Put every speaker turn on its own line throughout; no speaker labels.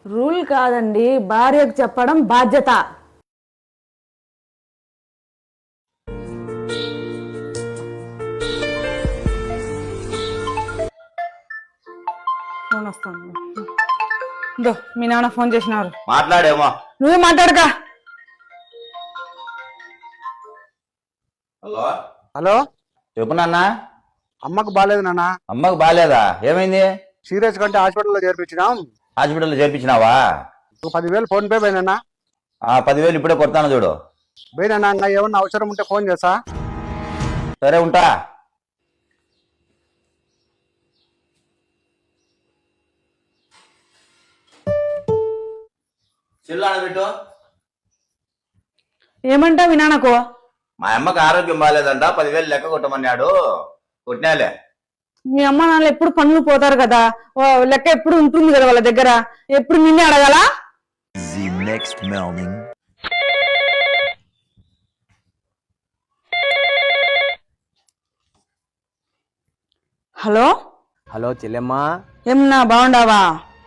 Rule కాదండి, భార్యకు చెప్పడం బాధ్యత. ఫోన్ వస్తాను. మీ నాన్న ఫోన్ చేసినారు.
మాట్లాడేమో.
నువ్వే మాట్లాడక.
హలో
హలో,
చెప్పు నాన్న.
అమ్మకు బాగాలేదు నాన్న.
అమ్మకు బాగాలేదా? ఏమైంది?
సీరియస్ కంటే హాస్పిటల్లో చేర్పించినాం.
హాస్పిటల్లో చేర్పించినావా?
10,000 ఫోన్ పే పోయినా.
10,000 ఇప్పుడే కొడతాను చూడు.
పోయినా, ఇంకా ఏమన్నా అవసరం ఉంటే ఫోన్ చేస్తా.
సరే ఉంటా. చిల్లాడ పెట్టు.
ఏమంటా మీ నాన్నకు?
మా అమ్మకి ఆరోగ్యం బాగాలేదంట, 10,000 లెక్క కొట్టమన్నాడు. కొట్టినాలే.
మీ అమ్మ నాన్న ఎప్పుడు పనులు పోతారు కదా, లెక్క ఎప్పుడు ఉంటుంది కదా వాళ్ళ దగ్గర, ఎప్పుడు నిన్నే అడగాల? హలో
హలో చెల్లెమ్మా,
ఏమన్నా బాగుండావా?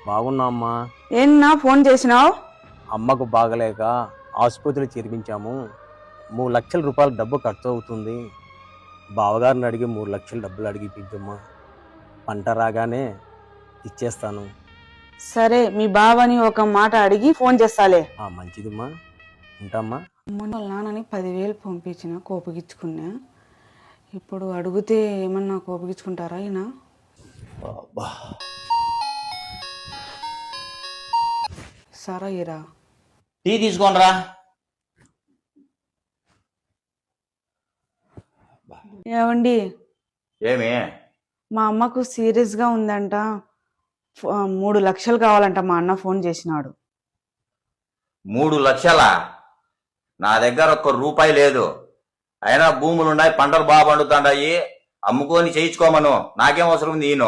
బాగున్నా అమ్మా.
ఏమన్నా ఫోన్ చేసినావు?
అమ్మకు బాగలేక ఆసుపత్రి చేర్పించాము. 3 లక్షల రూపాయల డబ్బు ఖర్చు అవుతుంది. బావగారిని అడిగి 3 లక్షల డబ్బులు అడిగిపించమ్మా. పంట రాగానే ఇచ్చేస్తాను.
సరే, మీ బావని ఒక మాట అడిగి ఫోన్ చేస్తాలే.
మంచిదమ్మా, ఉంటామ్మా.
మొన్న వాళ్ళ నాన్నని 10,000 పంపించిన, కోపగించుకున్నా. ఇప్పుడు అడిగితే ఏమన్నా కోపగించుకుంటారా ఈయన? సరే ఇరా.
టీ తీసుకోనరా.
ఏమండి,
ఏమి?
మా అమ్మకు సీరియస్ గా ఉందంట, 3 లక్షలు కావాలంట. మా అన్న ఫోన్ చేసినాడు.
3 లక్షలా? నా దగ్గర ఒక్క రూపాయి లేదు. అయినా భూములున్నాయి, పంటలు బాగా పండుతాయి, అమ్ముకొని చేయించుకోమను. నాకేం అవసరం ఉంది? ఈయన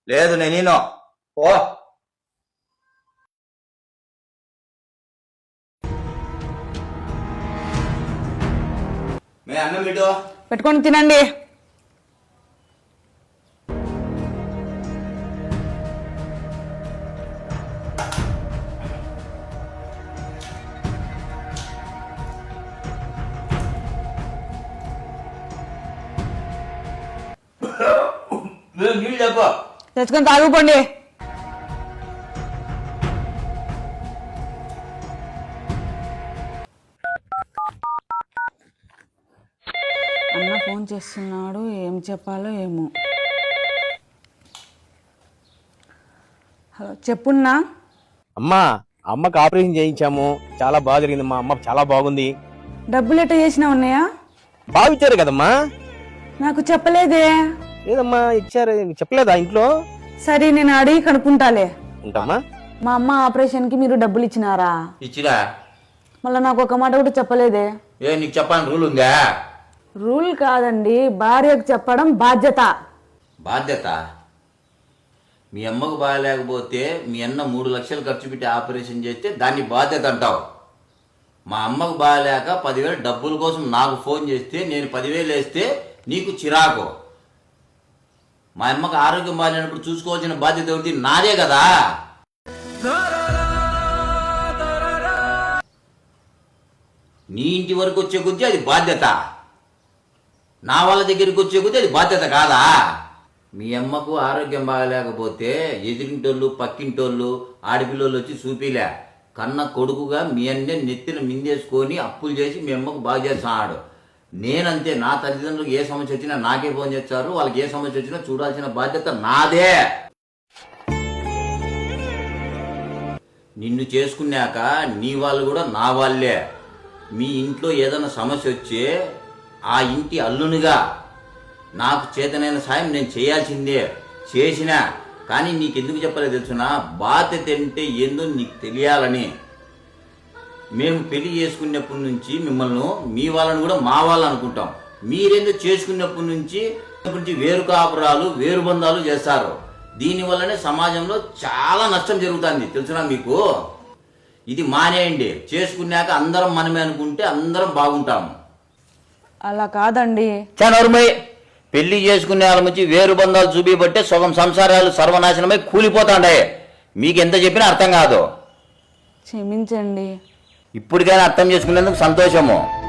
లేదు, నేను ఈయన ఓ. మీ అన్నం ఇటు
పెట్టుకొని తినండి.
నీళ్ళు చెప్పు.
తెచ్చుకొని తాగుకోండి. అన్న ఫోన్ చేస్తున్నాడు, ఏం చెప్పాలో ఏమో. హలో, చెప్పున్నా.
అమ్మా, అమ్మకు ఆపరేషన్ చేయించాము. చాలా బాగా జరిగింది. మా అమ్మ చాలా బాగుంది.
డబ్బులు ఎట్ట చేసినా ఉన్నాయా?
బాగా ఇచ్చారు కదమ్మా.
నాకు చెప్పలేదే.
లేదమ్మా, ఇచ్చారు. చెప్పలేదా ఇంట్లో?
సరే, నేను అడిగి కనుక్కుంటాలే.
ఉంటామా.
మా అమ్మ ఆపరేషన్ కి మీరు డబ్బులు ఇచ్చినారా?
ఇచ్చిరా.
మళ్ళీ నాకు ఒక మాట కూడా చెప్పలేదే.
ఏ, నీకు చెప్పాలని రూల్ ఉందా?
రూల్ కాదండి, భార్యకు చెప్పడం బాధ్యత.
బాధ్యత? మీ అమ్మకు బాగాలేకపోతే మీ అన్న 3 లక్షలు ఖర్చు పెట్టి ఆపరేషన్ చేస్తే దాన్ని బాధ్యత అంటావు. మా అమ్మకు బాగాలేక 10,000 డబ్బుల కోసం నాకు ఫోన్ చేస్తే నేను 10,000 వేస్తే నీకు చిరాకు. మా అమ్మకు ఆరోగ్యం బాగాలేనప్పుడు చూసుకోవాల్సిన బాధ్యత ఒకటి నాదే కదా. నీ ఇంటి వరకు వచ్చే కొద్దీ అది బాధ్యత, నా వాళ్ళ దగ్గరికి వచ్చే కొద్దీ అది బాధ్యత కాదా? మీ అమ్మకు ఆరోగ్యం బాగాలేకపోతే ఎదిరింటోళ్ళు, పక్కింటోళ్ళు, ఆడపిల్లోళ్ళు వచ్చి చూపిలే. కన్న కొడుకుగా మీ అన్నే నెత్తిన మిందేసుకొని అప్పులు చేసి మీ అమ్మకు బాగా చేస్తున్నాడు. నేనంతే. నా తల్లిదండ్రులకు ఏ సమస్య వచ్చినా నాకే ఫోన్ చేస్తారు. వాళ్ళకి ఏ సమస్య వచ్చినా చూడాల్సిన బాధ్యత నాదే. నిన్ను చేసుకున్నాక నీ వాళ్ళు కూడా నా వాళ్ళే. మీ ఇంట్లో ఏదైనా సమస్య వచ్చే ఆ ఇంటి అల్లునిగా నాకు చేతనైన సాయం నేను చేయాల్సిందే, చేసినా. కానీ నీకెందుకు చెప్పలేదు తెలుసునా? బాధ్యత అంటే ఏందో నీకు తెలియాలని. మేము పెళ్లి చేసుకున్నప్పటి నుంచి మిమ్మల్ని మీ వాళ్ళని కూడా మా వాళ్ళు అనుకుంటాం. మీరేందో చేసుకున్నప్పటి నుంచి వేరు కాపురాలు, వేరు బంధాలు చేస్తారు. దీనివల్లనే సమాజంలో చాలా నష్టం జరుగుతుంది తెలుసునా మీకు. ఇది మానేయండి. చేసుకున్నాక అందరం మనమే అనుకుంటే అందరం బాగుంటాము.
అలా కాదండి.
చనరుమై పెళ్లి చేసుకునే వాళ్ళ నుంచి వేరు బంధాలు చూపిబట్టే సగం సంసారాలు సర్వనాశనమై కూలిపోతాండాయి. మీకు ఎంత చెప్పినా అర్థం కాదు.
క్షమించండి.
ఇప్పటికైనా అర్థం చేసుకునేందుకు సంతోషము.